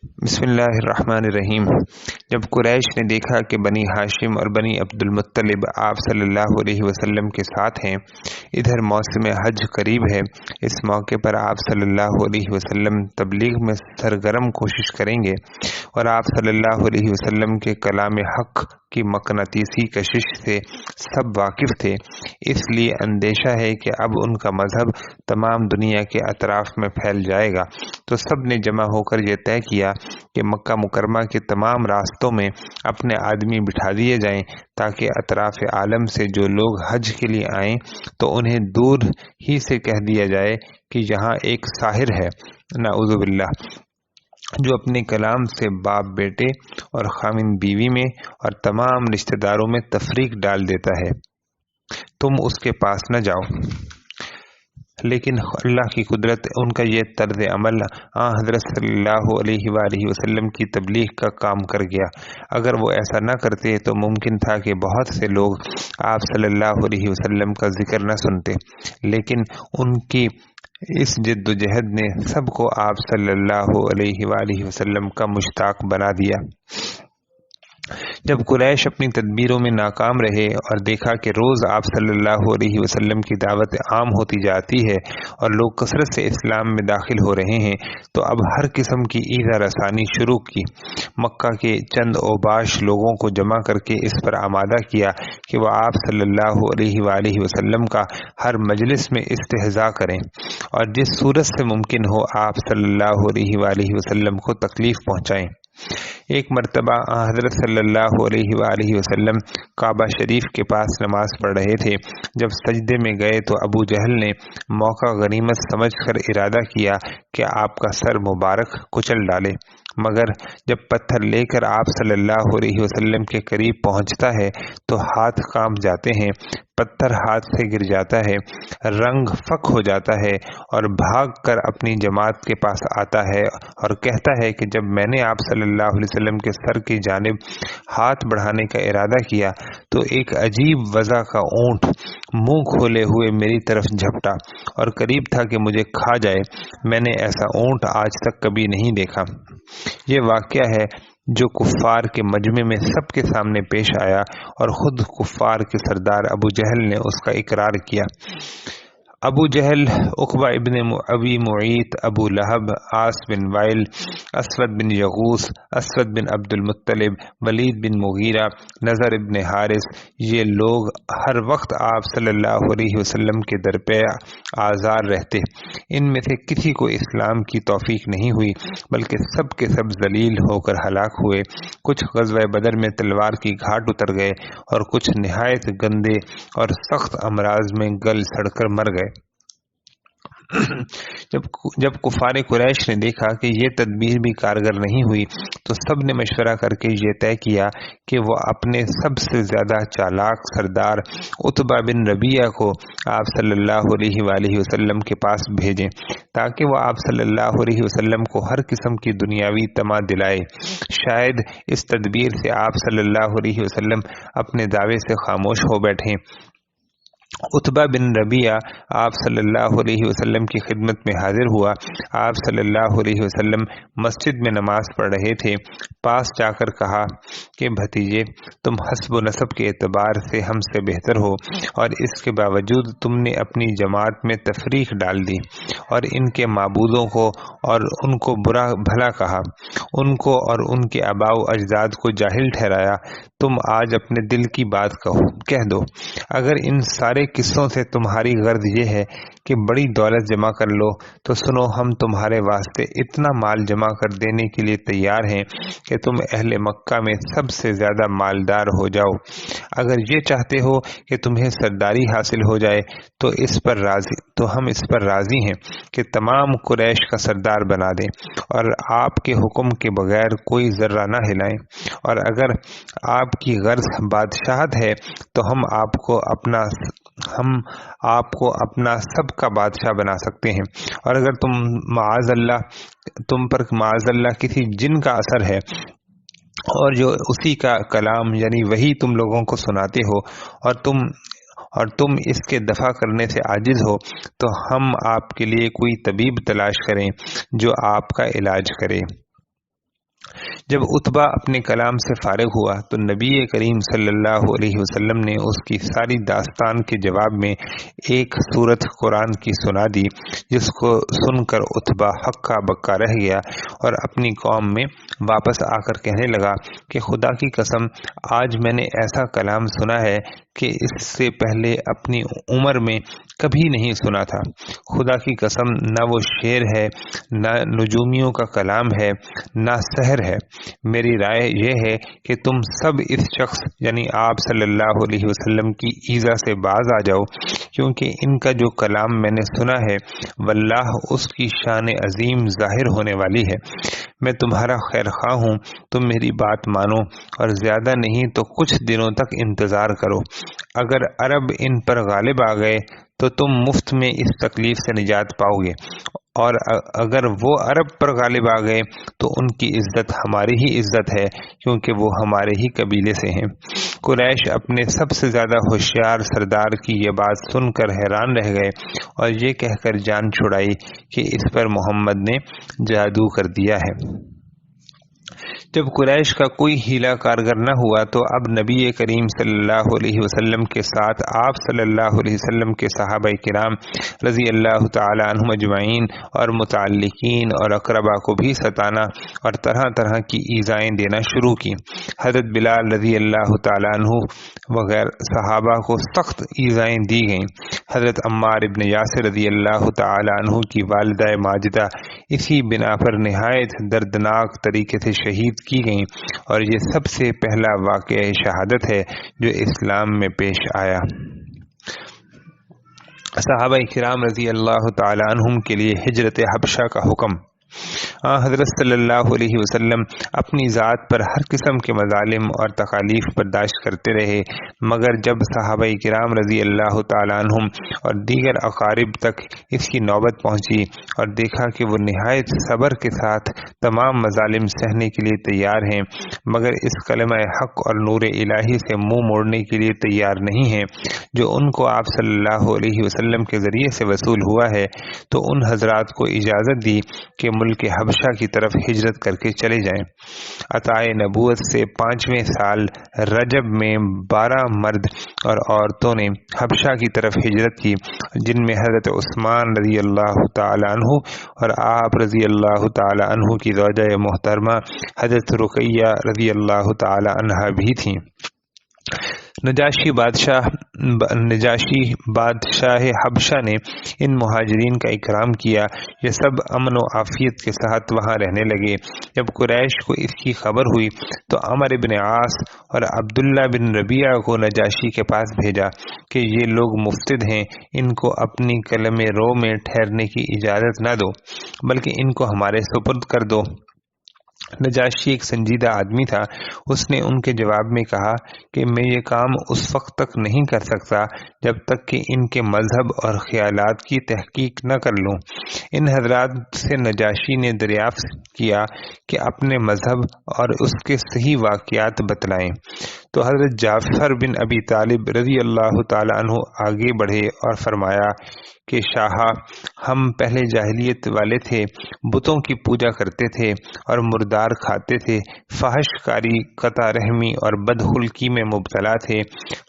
بسم اللہ الرحمن الرحیم۔ جب قریش نے دیکھا کہ بنی ہاشم اور بنی عبد المطلب آپ صلی اللہ علیہ وسلم کے ساتھ ہیں، ادھر موسم حج قریب ہے، اس موقع پر آپ صلی اللہ علیہ وسلم تبلیغ میں سرگرم کوشش کریں گے اور آپ صلی اللہ علیہ وسلم کے کلام حق کی مقناطیسی کشش سے سب واقف تھے، اس لیے اندیشہ ہے کہ اب ان کا مذہب تمام دنیا کے اطراف میں پھیل جائے گا، تو سب نے جمع ہو کر یہ طے کیا کہ مکہ مکرمہ کے تمام راستوں میں اپنے آدمی بٹھا دیے جائیں تاکہ اطراف عالم سے جو لوگ حج کے لیے آئیں تو انہیں دور ہی سے کہہ دیا جائے کہ یہاں ایک ساحر ہے، نعوذ باللہ، جو اپنے کلام سے باپ بیٹے اور خاوند بیوی میں اور تمام رشتہ داروں میں تفریق ڈال دیتا ہے، تم اس کے پاس نہ جاؤ۔ لیکن اللہ کی قدرت، ان کا یہ طرز عمل حضرت صلی اللہ علیہ وآلہ وسلم کی تبلیغ کا کام کر گیا۔ اگر وہ ایسا نہ کرتے تو ممکن تھا کہ بہت سے لوگ آپ صلی اللہ علیہ وسلم کا ذکر نہ سنتے، لیکن ان کی اس جد و جہد نے سب کو آپ صلی اللہ علیہ وآلہ وسلم کا مشتاق بنا دیا۔ جب قریش اپنی تدبیروں میں ناکام رہے اور دیکھا کہ روز آپ صلی اللہ علیہ وسلم کی دعوت عام ہوتی جاتی ہے اور لوگ کثرت سے اسلام میں داخل ہو رہے ہیں، تو اب ہر قسم کی ایذا رسانی شروع کی۔ مکہ کے چند اوباش لوگوں کو جمع کر کے اس پر آمادہ کیا کہ وہ آپ صلی اللہ علیہ وآلہ وسلم کا ہر مجلس میں استہزاء کریں اور جس صورت سے ممکن ہو آپ صلی اللہ علیہ وآلہ وسلم کو تکلیف پہنچائیں۔ ایک مرتبہ حضرت صلی اللہ علیہ وآلہ وسلم کعبہ شریف کے پاس نماز پڑھ رہے تھے، جب سجدے میں گئے تو ابو جہل نے موقع غنیمت سمجھ کر ارادہ کیا کہ آپ کا سر مبارک کچل ڈالے، مگر جب پتھر لے کر آپ صلی اللہ علیہ وسلم کے قریب پہنچتا ہے تو ہاتھ کانپ جاتے ہیں، پتھر ہاتھ سے گر جاتا ہے، رنگ فک ہو جاتا ہے اور بھاگ کر اپنی جماعت کے پاس آتا ہے اور کہتا ہے کہ جب میں نے آپ صلی اللہ علیہ وسلم کے سر کی جانب ہاتھ بڑھانے کا ارادہ کیا تو ایک عجیب وضع کا اونٹ منہ کھولے ہوئے میری طرف جھپٹا اور قریب تھا کہ مجھے کھا جائے، میں نے ایسا اونٹ آج تک کبھی نہیں دیکھا۔ یہ واقعہ ہے جو کفار کے مجمع میں سب کے سامنے پیش آیا اور خود کفار کے سردار ابو جہل نے اس کا اقرار کیا۔ ابو جہل، عقبہ ابن ابی معیط، ابو لہب، عاص بن وائل، اسود بن یغوث، اسود بن عبد المطلب، ولید بن مغیرہ، نضر ابن حارث، یہ لوگ ہر وقت آپ صلی اللہ علیہ وسلم کے در پہ آزار رہتے، ان میں سے کسی کو اسلام کی توفیق نہیں ہوئی بلکہ سب کے سب ذلیل ہو کر ہلاک ہوئے، کچھ غزوہ بدر میں تلوار کی گھاٹ اتر گئے اور کچھ نہایت گندے اور سخت امراض میں گل سڑ کر مر گئے۔ جب کفار قریش نے دیکھا کہ یہ تدبیر بھی کارگر نہیں ہوئی تو سب نے مشورہ کر کے یہ طے کیا کہ وہ اپنے سب سے زیادہ چالاک سردار عتبہ بن ربیعہ کو آپ صلی اللہ علیہ وآلہ وسلم کے پاس بھیجیں تاکہ وہ آپ صلی اللہ علیہ وسلم کو ہر قسم کی دنیاوی طمع دلائے، شاید اس تدبیر سے آپ صلی اللہ علیہ وسلم اپنے دعوے سے خاموش ہو بیٹھیں۔ عتبہ بن ربیعہ آپ صلی اللہ علیہ وسلم کی خدمت میں حاضر ہوا۔ آپ صلی اللہ علیہ وسلم مسجد میں نماز پڑھ رہے تھے، پاس جا کر کہا کہ بھتیجے، تم حسب و نسب کے اعتبار سے ہم سے بہتر ہو اور اس کے باوجود تم نے اپنی جماعت میں تفریق ڈال دی اور ان کے معبودوں کو اور ان کو برا بھلا کہا، ان کو اور ان کے آباء و اجداد کو جاہل ٹھہرایا، تم آج اپنے دل کی بات کہہ دو۔ اگر ان سارے قصوں سے تمہاری غرض یہ ہے کہ بڑی دولت جمع کر لو تو سنو، ہم تمہارے واسطے اتنا مال جمع کر دینے کے لیے تیار ہیں کہ تم اہل مکہ میں سب سے زیادہ مالدار ہو جاؤ۔ اگر یہ چاہتے ہو کہ تمہیں سرداری حاصل ہو جائے تو ہم اس پر راضی ہیں کہ تمام قریش کا سردار بنا دیں اور آپ کے حکم کے بغیر کوئی ذرہ نہ ہلائیں، اور اگر آپ کی غرض بادشاہت ہے تو ہم آپ کو اپنا سب کا بادشاہ بنا سکتے ہیں، اور اگر تم پر معاذ اللہ کسی جن کا اثر ہے اور جو اسی کا کلام یعنی وہی تم لوگوں کو سناتے ہو اور تم اس کے دفع کرنے سے عاجز ہو تو ہم آپ کے لیے کوئی طبیب تلاش کریں جو آپ کا علاج کرے۔ جب عتبہ اپنے کلام سے فارغ ہوا تو نبی کریم صلی اللہ علیہ وسلم نے اس کی ساری داستان کے جواب میں ایک سورت قرآن کی سنا دی، جس کو سن کر عتبہ ہکا بکا رہ گیا اور اپنی قوم میں واپس آ کر کہنے لگا کہ خدا کی قسم آج میں نے ایسا کلام سنا ہے کہ اس سے پہلے اپنی عمر میں کبھی نہیں سنا تھا۔ خدا کی قسم نہ وہ شعر ہے، نہ نجومیوں کا کلام ہے، نہ سحر ہے۔ میری رائے یہ ہے کہ تم سب اس شخص یعنی آپ صلی اللہ علیہ وسلم کی ایذا سے باز آ جاؤ، کیونکہ ان کا جو کلام میں نے سنا ہے واللہ اس کی شان عظیم ظاہر ہونے والی ہے۔ میں تمہارا خیر خواہ ہوں، تم میری بات مانو اور زیادہ نہیں تو کچھ دنوں تک انتظار کرو۔ اگر عرب ان پر غالب آ گئے تو تم مفت میں اس تکلیف سے نجات پاؤ گے، اور اگر وہ عرب پر غالب آ گئے تو ان کی عزت ہماری ہی عزت ہے، کیونکہ وہ ہمارے ہی قبیلے سے ہیں۔ قریش اپنے سب سے زیادہ ہوشیار سردار کی یہ بات سن کر حیران رہ گئے اور یہ کہہ کر جان چھڑائی کہ اس پر محمد نے جادو کر دیا ہے۔ جب قریش کا کوئی ہیلا کارگر نہ ہوا تو اب نبی کریم صلی اللہ علیہ وسلم کے ساتھ آپ صلی اللہ علیہ وسلم کے صحابہ کرام رضی اللہ تعالی عنہم اجمعین اور متعلقین اور اقربا کو بھی ستانا اور طرح طرح کی ایذائیں دینا شروع کی۔ حضرت بلال رضی اللہ تعالی عنہ وغیر صحابہ کو سخت ایذائیں دی گئیں۔ حضرت عمار ابن یاسر رضی اللہ تعالی عنہ کی والدہ ماجدہ اسی بنا پر نہایت دردناک طریقے سے شہید کی گئیں، اور یہ سب سے پہلا واقعہ شہادت ہے جو اسلام میں پیش آیا۔ صحابہ کرام رضی اللہ تعالی عنہم کے لیے ہجرت حبشہ کا حکم۔ حضرت صلی اللہ علیہ وسلم اپنی ذات پر ہر قسم کے مظالم اور تکالیف برداشت کرتے رہے، مگر جب صحابہ کرام رضی اللہ تعالی عنہم اور دیگر اقارب تک اس کی نوبت پہنچی اور دیکھا کہ وہ نہایت صبر کے ساتھ تمام مظالم سہنے کے لیے تیار ہیں، مگر اس کلمہ حق اور نور الہی سے منہ موڑنے کے لیے تیار نہیں ہیں جو ان کو آپ صلی اللہ علیہ وسلم کے ذریعے سے وصول ہوا ہے، تو ان حضرات کو اجازت دی کہ ملک حبشہ کی طرف ہجرت کر کے چلے جائیں۔ عطائے نبوت سے 5ویں سال رجب میں 12 مرد اور عورتوں نے حبشہ کی طرف ہجرت کی، جن میں حضرت عثمان رضی اللہ تعالی عنہ اور آپ رضی اللہ تعالی عنہ کی زوجہ محترمہ حضرت رقیہ رضی اللہ تعالی عنہا بھی تھیں۔ نجاشی بادشاہ حبشہ نے ان مہاجرین کا اکرام کیا۔ یہ سب امن و عافیت کے ساتھ وہاں رہنے لگے۔ جب قریش کو اس کی خبر ہوئی تو عمر بن عاص اور عبداللہ بن ربیعہ کو نجاشی کے پاس بھیجا کہ یہ لوگ مفسد ہیں، ان کو اپنی قلم رو میں ٹھہرنے کی اجازت نہ دو، بلکہ ان کو ہمارے سپرد کر دو۔ نجاشی ایک سنجیدہ آدمی تھا، اس نے ان کے جواب میں کہا کہ میں یہ کام اس وقت تک نہیں کر سکتا جب تک کہ ان کے مذہب اور خیالات کی تحقیق نہ کر لوں۔ ان حضرات سے نجاشی نے دریافت کیا کہ اپنے مذہب اور اس کے صحیح واقعات بتلائیں، تو حضرت جعفر بن ابی طالب رضی اللہ تعالی عنہ آگے بڑھے اور فرمایا کہ شاہا، ہم پہلے جاہلیت والے تھے، بتوں کی پوجا کرتے تھے اور مردار کھاتے تھے، فحش کاری، قطع رحمی اور بدخلقی میں مبتلا تھے۔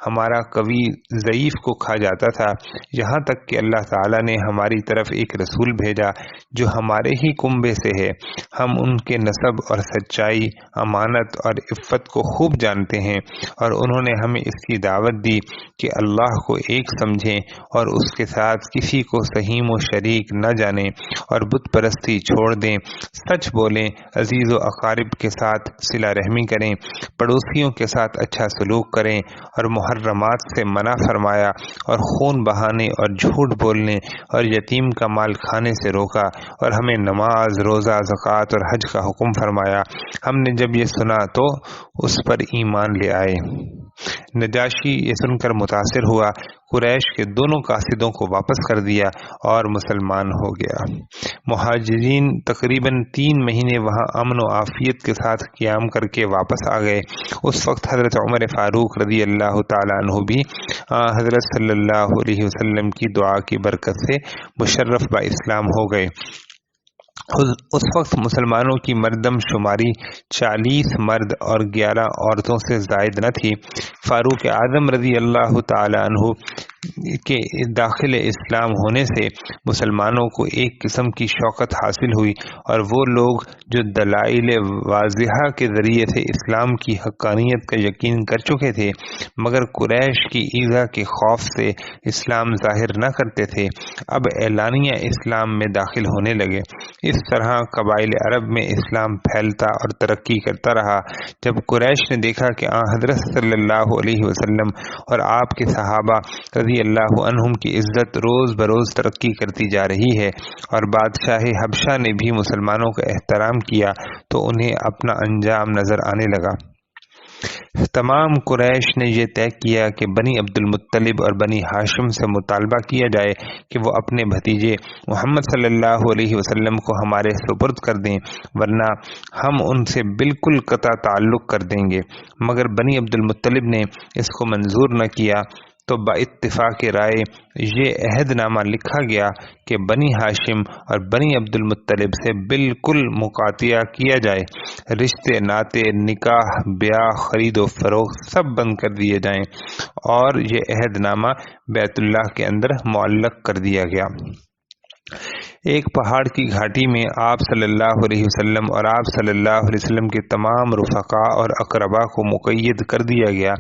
ہمارا قوی ضعیف کو کھا جاتا تھا، یہاں تک کہ اللہ تعالیٰ نے ہماری طرف ایک رسول بھیجا جو ہمارے ہی کنبے سے ہے۔ ہم ان کے نسب اور سچائی، امانت اور عفت کو خوب جانتے ہیں، اور انہوں نے ہمیں اس کی دعوت دی کہ اللہ کو ایک سمجھیں اور اس کے ساتھ کسی کو سہیم و شریک نہ جانیں، اور بت پرستی چھوڑ دیں، سچ بولیں، عزیز و اقارب کے ساتھ صلہ رحمی کریں، پڑوسیوں کے ساتھ اچھا سلوک کریں، اور محرمات سے منع فرمایا، اور خون بہانے اور جھوٹ بولنے اور یتیم کا مال کھانے سے روکا، اور ہمیں نماز، روزہ، زکوٰۃ اور حج کا حکم فرمایا۔ ہم نے جب یہ سنا تو اس پر ایمان لے آئے۔ نجاشی یہ سن کر متاثر ہوا، قریش کے دونوں قاصدوں کو واپس کر دیا اور مسلمان ہو گیا۔ مہاجرین تقریباً 3 مہینے وہاں امن و عافیت کے ساتھ قیام کر کے واپس آ گئے۔ اس وقت حضرت عمر فاروق رضی اللہ تعالیٰ عنہ بھی حضرت صلی اللہ علیہ وسلم کی دعا کی برکت سے مشرف با اسلام ہو گئے۔ اس وقت مسلمانوں کی مردم شماری 40 مرد اور 11 عورتوں سے زائد نہ تھی۔ فاروق اعظم رضی اللہ تعالی عنہ کے داخل اسلام ہونے سے مسلمانوں کو ایک قسم کی شوکت حاصل ہوئی، اور وہ لوگ جو دلائل واضحہ کے ذریعے سے اسلام کی حقانیت کا یقین کر چکے تھے مگر قریش کی ایذا کے خوف سے اسلام ظاہر نہ کرتے تھے، اب اعلانیہ اسلام میں داخل ہونے لگے۔ اس طرح قبائل عرب میں اسلام پھیلتا اور ترقی کرتا رہا۔ جب قریش نے دیکھا کہ حضرت صلی اللہ علیہ وسلم اور آپ کے صحابہ رضی اللہ عنہم کی عزت روز بروز ترقی کرتی جا رہی ہے اور بادشاہ حبشہ نے بھی مسلمانوں کا احترام کیا، تو انہیں اپنا انجام نظر آنے لگا۔ تمام قریش نے یہ طے کیا کہ بنی عبد المطلب اور بنی ہاشم سے مطالبہ کیا جائے کہ وہ اپنے بھتیجے محمد صلی اللہ علیہ وسلم کو ہمارے سپرد کر دیں، ورنہ ہم ان سے بالکل قطع تعلق کر دیں گے۔ مگر بنی عبد المطلب نے اس کو منظور نہ کیا، تو باتفاق رائے یہ عہد نامہ لکھا گیا کہ بنی ہاشم اور بنی عبد المطلب سے بالکل مقاطعہ کیا جائے، رشتے ناطے، نکاح، بیاہ، خرید و فروخت سب بند کر دیے جائیں، اور یہ عہد نامہ بیت اللہ کے اندر معلق کر دیا گیا۔ ایک پہاڑ کی گھاٹی میں آپ صلی اللہ علیہ وسلم اور آپ صلی اللہ علیہ وسلم کے تمام رفقاء اور اقربا کو مقید کر دیا گیا۔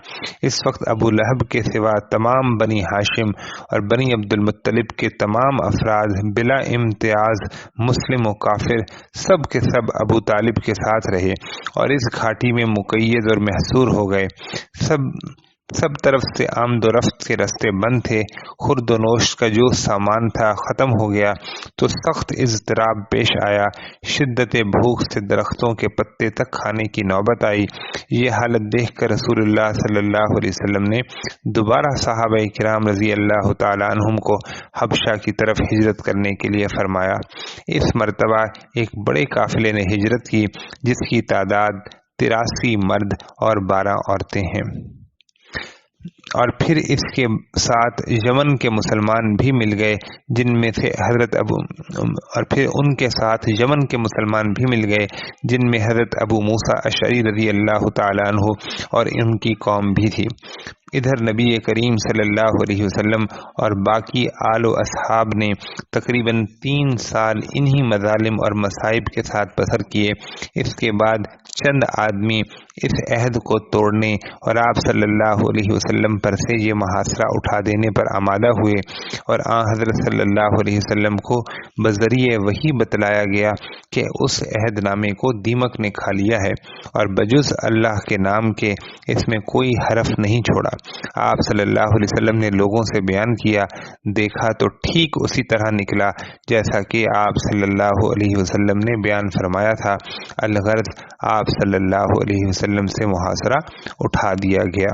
اس وقت ابو لہب کے سوا تمام بنی ہاشم اور بنی عبد المطلب کے تمام افراد بلا امتیاز مسلم و کافر سب کے سب ابو طالب کے ساتھ رہے اور اس گھاٹی میں مقید اور محصور ہو گئے۔ سب طرف سے آمد و رفت کے راستے بند تھے، خورد و نوش کا جو سامان تھا ختم ہو گیا، تو سخت اضطراب پیش آیا، شدت بھوک سے درختوں کے پتے تک کھانے کی نوبت آئی۔ یہ حالت دیکھ کر رسول اللہ صلی اللہ علیہ وسلم نے دوبارہ صحابہ کرام رضی اللہ تعالی عنہم کو حبشہ کی طرف ہجرت کرنے کے لیے فرمایا۔ اس مرتبہ ایک بڑے قافلے نے ہجرت کی جس کی تعداد 83 مرد اور 12 عورتیں ہیں، اور پھر اس کے ساتھ یمن کے مسلمان بھی مل گئے جن میں سے حضرت ابو موسیٰ اشعری رضی اللہ تعالی عنہ اور ان کی قوم بھی تھی۔ ادھر نبی کریم صلی اللہ علیہ وسلم اور باقی آل و اصحاب نے تقریباً 3 سال انہی مظالم اور مصائب کے ساتھ بسر کیے۔ اس کے بعد چند آدمی اس عہد کو توڑنے اور آپ صلی اللہ علیہ وسلم پر سے یہ محاصرہ اٹھا دینے پر آمادہ ہوئے، اور حضرت صلی اللہ علیہ وسلم کو بذریعہ وحی بتلایا گیا کہ اس عہد نامے کو دیمک نے کھا لیا ہے اور بجز اللہ کے نام کے اس میں کوئی حرف نہیں چھوڑا۔ آپ صلی اللہ علیہ وسلم نے لوگوں سے بیان کیا، دیکھا تو ٹھیک اسی طرح نکلا جیسا کہ آپ صلی اللہ علیہ وسلم نے بیان فرمایا تھا، الغرض آپ صلی اللہ علیہ وسلم سے محاصرہ اٹھا دیا گیا۔